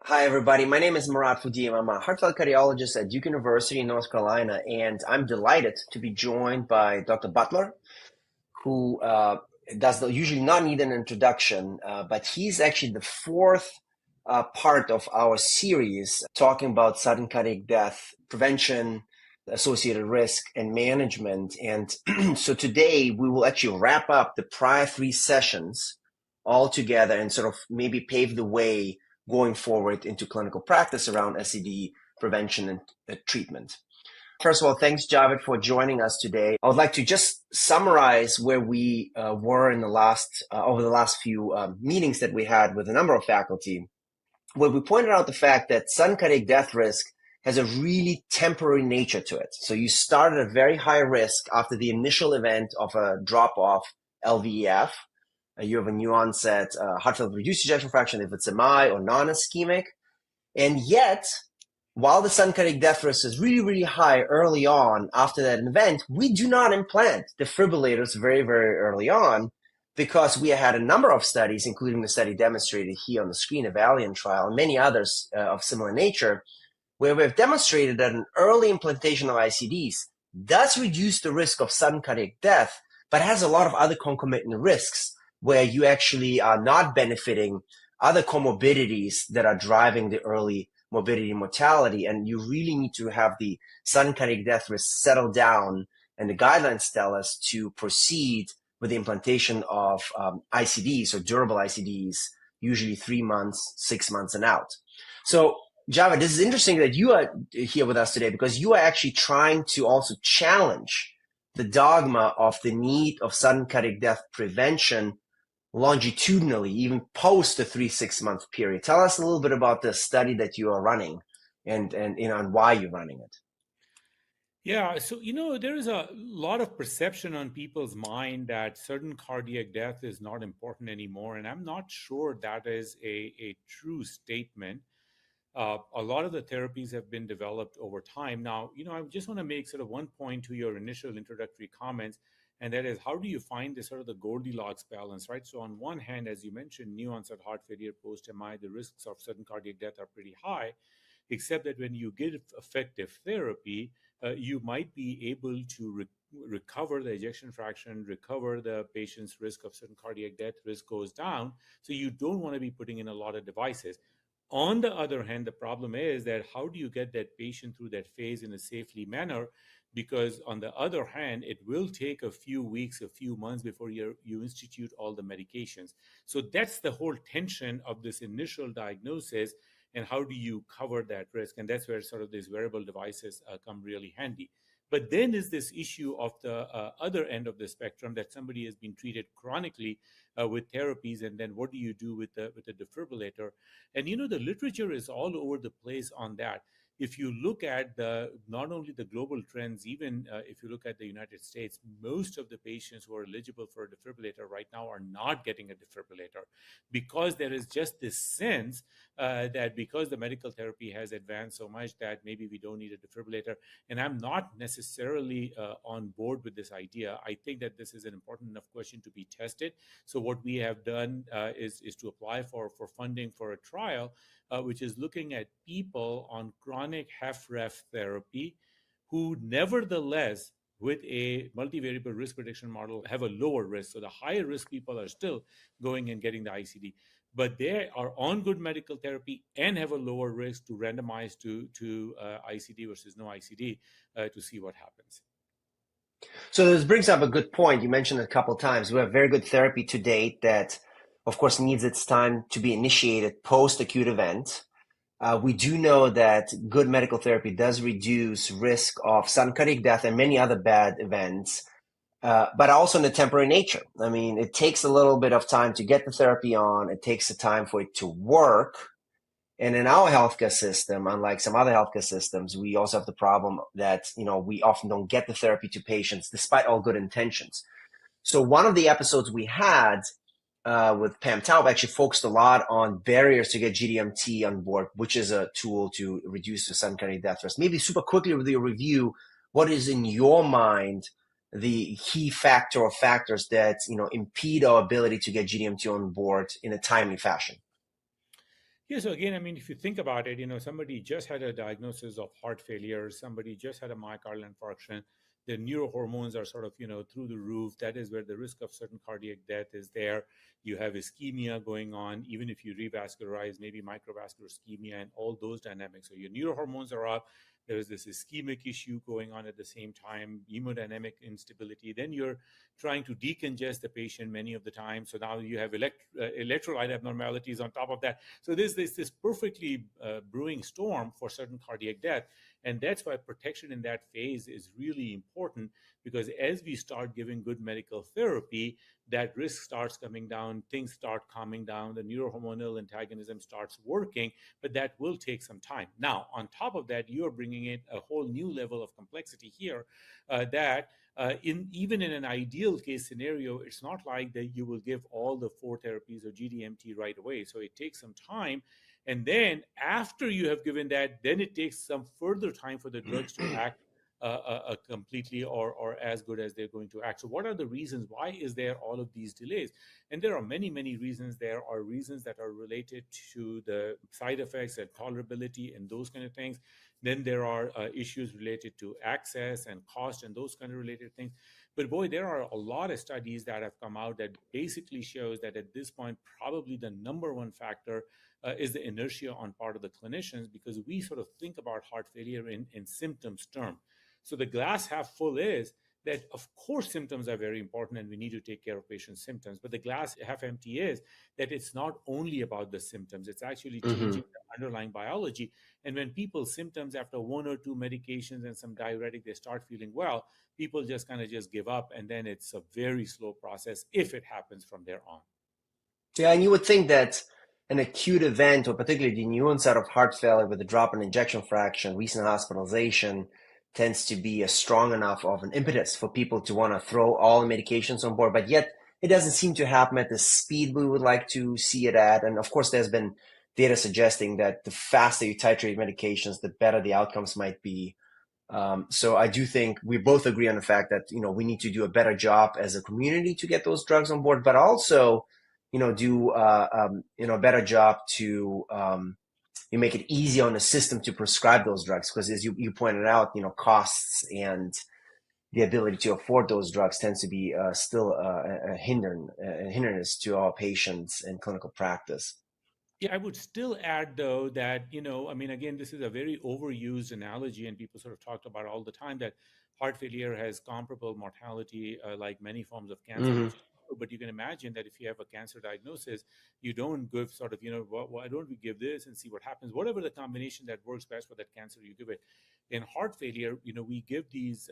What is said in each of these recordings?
Hi, everybody. My name is Marat Fudim. I'm a heart failure cardiologist at Duke University in North Carolina, and I'm delighted to be joined by Dr. Butler, who usually not need an introduction, but he's actually the fourth part of our series talking about sudden cardiac death prevention, associated risk, and management. And so today we will actually wrap up the prior three sessions all together and sort of maybe pave the way going forward into clinical practice around SCD prevention and treatment. First of all, thanks, Javed, for joining us today. I would like to just summarize where we were in the over the last few meetings that we had with a number of faculty, where we pointed out the fact that sudden cardiac death risk has a really temporary nature to it. So you start at a very high risk after the initial event of a drop-off LVEF. You have a new onset heart failure with reduced ejection fraction if it's MI or non-ischemic. And yet, while the sudden cardiac death risk is really, really high early on after that event, we do not implant defibrillators very, very early on because we had a number of studies, including the study demonstrated here on the screen, a Valiant trial, and many others of similar nature, where we have demonstrated that an early implantation of ICDs does reduce the risk of sudden cardiac death, but has a lot of other concomitant risks where you actually are not benefiting other comorbidities that are driving the early morbidity and mortality. And you really need to have the sudden cardiac death risk settle down, and the guidelines tell us to proceed with the implantation of ICDs or durable ICDs, usually 3 months, 6 months and out. So Javed, this is interesting that you are here with us today because you are actually trying to also challenge the dogma of the need of sudden cardiac death prevention longitudinally, even post the 3-6 month period. Tell us a little bit about the study that you are running and why you're running it. Yeah, so there is a lot of perception on people's mind that sudden cardiac death is not important anymore, and I'm not sure that is a true statement. A lot of the therapies have been developed over time. Now, I just want to make sort of one point to your initial introductory comments, and that is, how do you find this sort of the Goldilocks balance, right? So on one hand, as you mentioned, new onset heart failure, post-MI, the risks of sudden cardiac death are pretty high, except that when you give effective therapy, you might be able to recover the ejection fraction, recover the patient's risk of sudden cardiac death, risk goes down. So you don't want to be putting in a lot of devices. On the other hand, the problem is that how do you get that patient through that phase in a safely manner? Because on the other hand, it will take a few weeks, a few months before you institute all the medications. So that's the whole tension of this initial diagnosis, and how do you cover that risk? And that's where sort of these wearable devices come really handy. But then is this issue of the other end of the spectrum, that somebody has been treated chronically with therapies, and then what do you do with the defibrillator? And the literature is all over the place on that. If you look at not only the global trends, even if you look at the United States, most of the patients who are eligible for a defibrillator right now are not getting a defibrillator, because there is just this sense that because the medical therapy has advanced so much that maybe we don't need a defibrillator. And I'm not necessarily on board with this idea. I think that this is an important enough question to be tested. So what we have done is to apply for funding for a trial, which is looking at people on chronic HFrEF therapy who nevertheless, with a multivariable risk prediction model, have a lower risk. So the higher risk people are still going and getting the ICD, but they are on good medical therapy and have a lower risk to randomize to ICD versus no ICD to see what happens. So this brings up a good point. You mentioned it a couple of times. We have very good therapy to date that, of course, needs its time to be initiated post-acute event. We do know that good medical therapy does reduce risk of sudden cardiac death and many other bad events, but also in a temporary nature. I mean, it takes a little bit of time to get the therapy on. It takes the time for it to work. And in our healthcare system, unlike some other healthcare systems, we also have the problem that, we often don't get the therapy to patients despite all good intentions. So one of the episodes we had with Pam Taub actually focused a lot on barriers to get GDMT on board, which is a tool to reduce the sudden cardiac death risk. Maybe super quickly with your review, what is in your mind the key factor or factors that impede our ability to get GDMT on board in a timely fashion? Yeah, so again, I mean, if you think about it, somebody just had a diagnosis of heart failure, somebody just had a myocardial infarction, the neurohormones are sort of, through the roof. That is where the risk of certain cardiac death is there. You have ischemia going on, even if you revascularize, maybe microvascular ischemia and all those dynamics. So your neurohormones are up. There is this ischemic issue going on at the same time, hemodynamic instability. Then you're trying to decongest the patient many of the time. So now you have electrolyte abnormalities on top of that. So there's this perfectly brewing storm for certain cardiac death. And that's why protection in that phase is really important, because as we start giving good medical therapy, that risk starts coming down, things start calming down, the neurohormonal antagonism starts working, but that will take some time. Now, on top of that, you're bringing in a whole new level of complexity here that even in an ideal case scenario, it's not like that you will give all the 4 therapies or GDMT right away. So it takes some time. And then after you have given that, then it takes some further time for the drugs to act completely or as good as they're going to act. So what are the reasons? Why is there all of these delays? And there are many, many reasons. There are reasons that are related to the side effects and tolerability and those kind of things. Then there are issues related to access and cost and those kind of related things. But boy, there are a lot of studies that have come out that basically shows that at this point, probably the number one factor is the inertia on part of the clinicians, because we sort of think about heart failure in symptoms term. So the glass half full is that, of course, symptoms are very important and we need to take care of patients' symptoms. But the glass half empty is that it's not only about the symptoms, it's actually changing the underlying biology. And when people's symptoms after 1 or 2 medications and some diuretic, they start feeling well, people just kind of just give up. And then it's a very slow process if it happens from there on. Yeah, and you would think that an acute event, or particularly the new onset of heart failure with a drop in ejection fraction, recent hospitalization, tends to be a strong enough of an impetus for people to want to throw all the medications on board. But yet it doesn't seem to happen at the speed we would like to see it at. And of course, there's been data suggesting that the faster you titrate medications, the better the outcomes might be. So I do think we both agree on the fact that, we need to do a better job as a community to get those drugs on board, but also, do a better job to you make it easy on the system to prescribe those drugs, because as you pointed out, costs and the ability to afford those drugs tends to be still a hindrance to our patients in clinical practice. Yeah, I would still add, though, that, again, this is a very overused analogy, and people sort of talked about all the time that heart failure has comparable mortality like many forms of cancer, which is true. But you can imagine that if you have a cancer diagnosis, you don't give sort of, why don't we give this and see what happens? Whatever the combination that works best for that cancer, you give it. In heart failure, we give these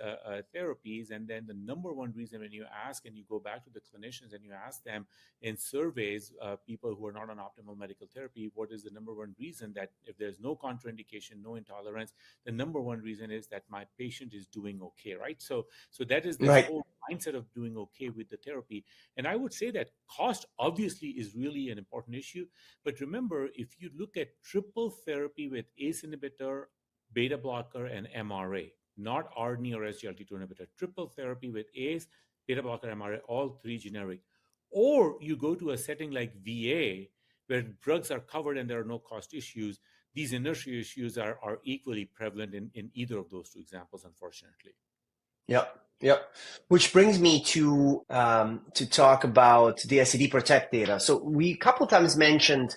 therapies, and then the number one reason when you ask and you go back to the clinicians and you ask them in surveys, people who are not on optimal medical therapy, what is the number one reason that if there's no contraindication, no intolerance, the number one reason is that my patient is doing okay, right? So that is this whole mindset of doing okay with the therapy. And I would say that cost obviously is really an important issue. But remember, if you look at triple therapy with ACE inhibitor, beta blocker, and MRA, not ARNI or SGLT2 inhibitor, triple therapy with ACE, beta blocker, MRA, all 3 generic. Or you go to a setting like VA, where drugs are covered and there are no cost issues. These inertia issues are equally prevalent in either of those 2 examples, unfortunately. Yep. Which brings me to talk about the SCD Protect data. So we a couple times mentioned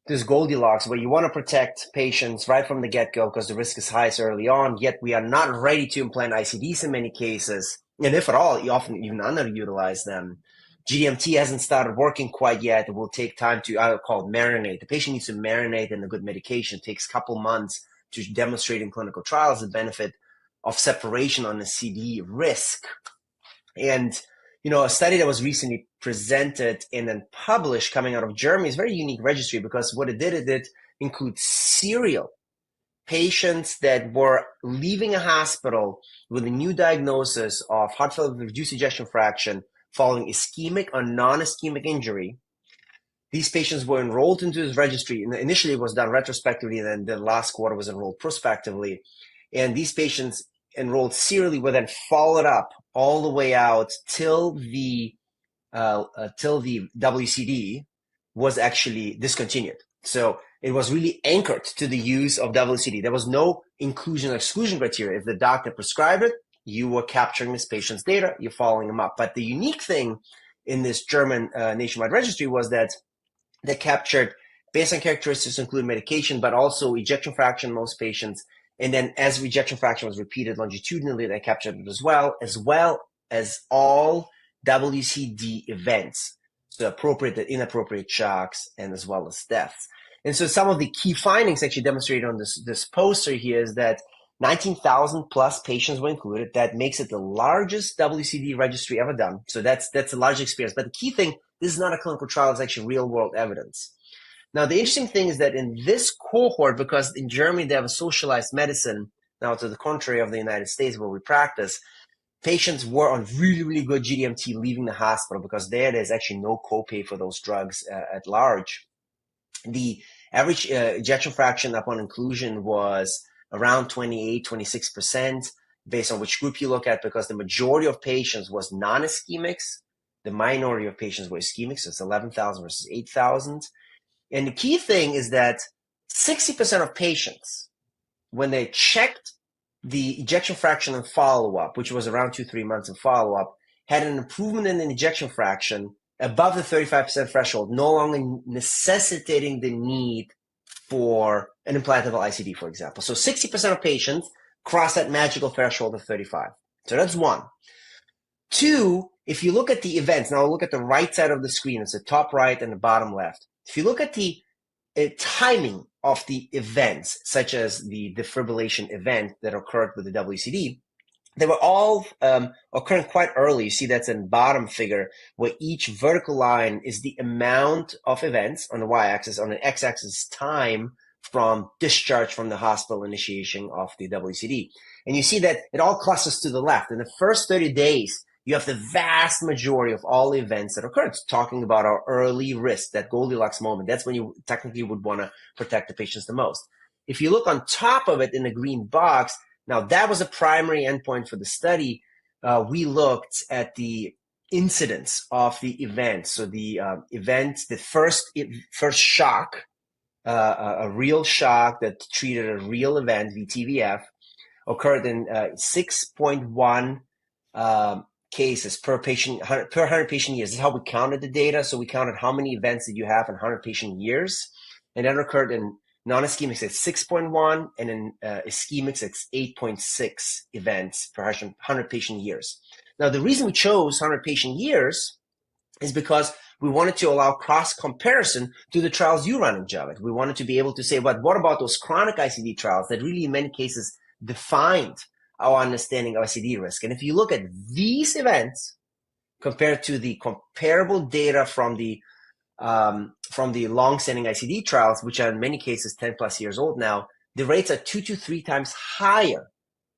this Goldilocks, where you want to protect patients right from the get-go because the risk is highest early on, yet we are not ready to implant ICDs in many cases. And if at all, you often even underutilize them. GDMT hasn't started working quite yet. It will take time to, I would call it marinate. The patient needs to marinate in a good medication. It takes a couple months to demonstrate in clinical trials the benefit of separation on the CD risk. And, a study that was recently presented and then published coming out of Germany is a very unique registry, because what it did include serial patients that were leaving a hospital with a new diagnosis of heart failure with reduced ejection fraction following ischemic or non-ischemic injury. These patients were enrolled into this registry. Initially, it was done retrospectively, and then the last quarter was enrolled prospectively. And these patients enrolled serially were then followed up all the way out till the WCD was actually discontinued. So it was really anchored to the use of WCD. There was no inclusion or exclusion criteria. If the doctor prescribed it, you were capturing this patient's data, you're following them up. But the unique thing in this German nationwide registry was that they captured baseline characteristics, including medication, but also ejection fraction in most patients. And then as ejection fraction was repeated longitudinally, they captured it as well as all WCD events, so appropriate and inappropriate shocks, and as well as deaths. And so some of the key findings actually demonstrated on this poster here is that 19,000 plus patients were included. That makes it the largest WCD registry ever done. So that's a large experience. But the key thing, this is not a clinical trial, it's actually real world evidence. Now, the interesting thing is that in this cohort, because in Germany they have a socialized medicine, now to the contrary of the United States where we practice, patients were on really, really good GDMT leaving the hospital because there's actually no copay for those drugs at large. The average ejection fraction upon inclusion was around 28, 26%, based on which group you look at, because the majority of patients was non-ischemics. The minority of patients were ischemic, so it's 11,000 versus 8,000. And the key thing is that 60% of patients, when they checked the ejection fraction in follow-up, which was around 2-3 months in follow-up, had an improvement in the ejection fraction above the 35% threshold, no longer necessitating the need for an implantable ICD, for example. So 60% of patients cross that magical threshold of 35. So that's one. Two, if you look at the events, now look at the right side of the screen, it's the top right and the bottom left. If you look at the timing of the events, such as the defibrillation event that occurred with the WCD, they were all occurring quite early. You see that's in bottom figure, where each vertical line is the amount of events on the y-axis, on the x-axis time from discharge from the hospital initiation of the WCD. And you see that it all clusters to the left. In the first 30 days, you have the vast majority of all the events that occurred, talking about our early risk, that Goldilocks moment. That's when you technically would want to protect the patients the most. If you look on top of it in the green box, now that was a primary endpoint for the study. We looked at the incidence of the event. So the event, the first shock, a real shock that treated a real event, VTVF, occurred in 6.1 cases per patient, per 100 patient years. This is how we counted the data. So we counted how many events did you have in 100 patient years. And that occurred in non-ischemics at 6.1, and in ischemics it's 8.6 events per 100 patient years. Now, the reason we chose 100 patient years is because we wanted to allow cross-comparison to the trials you run in Javed. We wanted to be able to say, but what about those chronic ICD trials that really in many cases defined our understanding of ICD risk? And if you look at these events compared to the comparable data from the long-standing ICD trials, which are in many cases 10 plus years old now, the rates are 2 to 3 times higher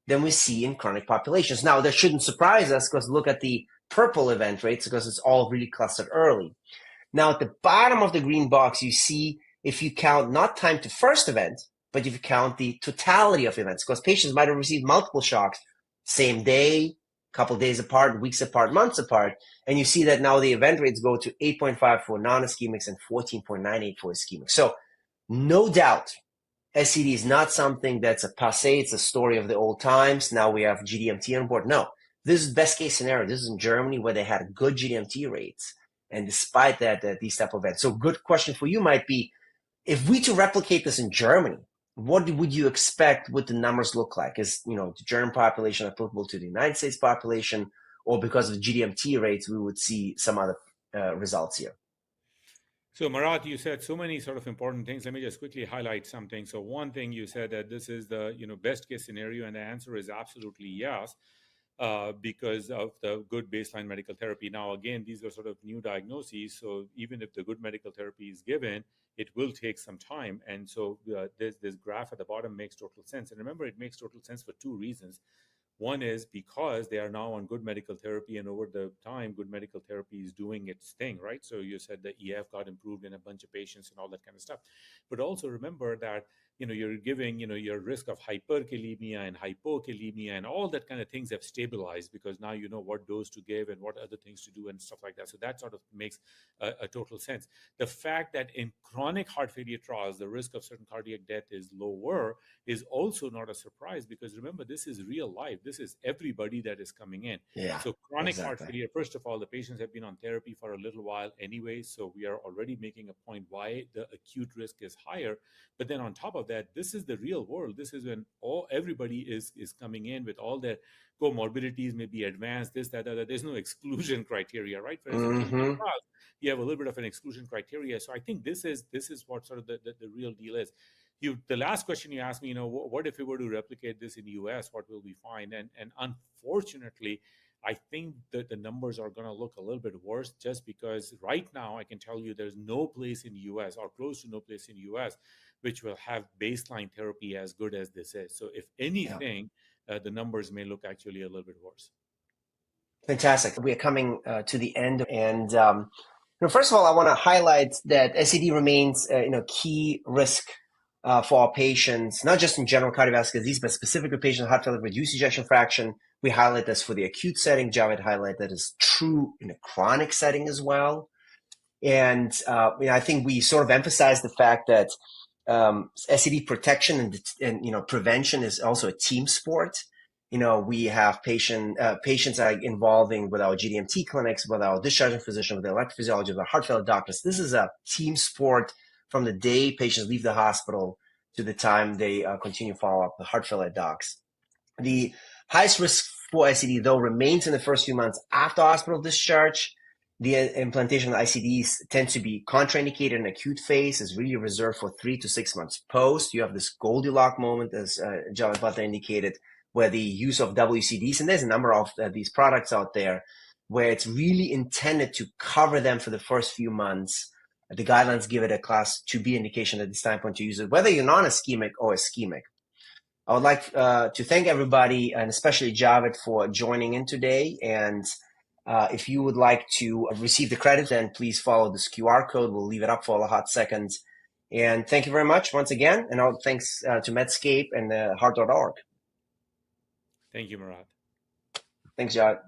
than we see in chronic populations. Now, that shouldn't surprise us, because look at the purple event rates, because it's all really clustered early. Now, at the bottom of the green box, you see if you count not time to first event, but if you count the totality of events, because patients might have received multiple shocks, same day, couple days apart, weeks apart, months apart, and you see that now the event rates go to 8.5 for non-ischemics and 14.98 for ischemics. So no doubt, SCD is not something that's a passé, it's a story of the old times. Now we have GDMT on board. No, this is best case scenario. This is in Germany where they had good GDMT rates. And despite that, these type of events. So good question for you might be, if we to replicate this in Germany, what would you expect would the numbers look like? Is, the German population applicable to the United States population, or because of GDMT rates, we would see some other results here? So Marat, you said so many sort of important things. Let me just quickly highlight something. So one thing you said that this is the best case scenario, and the answer is absolutely yes, because of the good baseline medical therapy. Now, again, these are sort of new diagnoses. So even if the good medical therapy is given, it will take some time. And so this graph at the bottom makes total sense. And remember, it makes total sense for two reasons. One is because they are now on good medical therapy, and over the time, good medical therapy is doing its thing, right? So you said the EF got improved in a bunch of patients and all that kind of stuff. But also remember that you're giving, your risk of hyperkalemia and hypokalemia and all that kind of things have stabilized, because now you know what dose to give and what other things to do and stuff like that. So that sort of makes a total sense. The fact that in chronic heart failure trials, the risk of certain cardiac death is lower is also not a surprise, because remember, this is real life. This is everybody that is coming in. Yeah, so chronic exactly. heart failure, first of all, the patients have been on therapy for a little while anyway, so we are already making a point why the acute risk is higher. But then on top of that, this is the real world. This is when everybody is coming in with all their comorbidities, maybe advanced, this, that, that. There's no exclusion criteria, right? Whereas in clinical trials, you have a little bit of an exclusion criteria. So I think this is what sort of the real deal is. The last question you asked me, what if we were to replicate this in the US, what will we find? And unfortunately, I think that the numbers are going to look a little bit worse, just because right now I can tell you there's no place in the US, or close to no place in the US, which will have baseline therapy as good as this is. So if anything, the numbers may look actually a little bit worse. Fantastic. We are coming to the end. And first of all, I want to highlight that SCD remains key risk for our patients, not just in general cardiovascular disease, but specifically patients with heart failure with reduced ejection fraction. We highlight this for the acute setting. Javed highlighted that is true in a chronic setting as well. And I think we sort of emphasize the fact that SCD protection and prevention is also a team sport. We have patients are involving with our GDMT clinics, with our discharging physician, with the electrophysiologist, with our heart failure doctors. This is a team sport from the day patients leave the hospital to the time they continue follow-up with heart failure docs. The highest risk for SCD, though, remains in the first few months after hospital discharge. The implantation of ICDs tends to be contraindicated in acute phase, is really reserved for 3 to 6 months post. You have this Goldilocks moment, as Javed Butler indicated, where the use of WCDs, and there's a number of these products out there, where it's really intended to cover them for the first few months. The guidelines give it a class 2B indication at this time point to use it, whether you're non-ischemic or ischemic. I would like to thank everybody, and especially Javed, for joining in today. And if you would like to receive the credit, then please follow this QR code. We'll leave it up for a hot second. And thank you very much once again. And thanks to Medscape and Heart.org. Thank you, Marat. Thanks, Javed.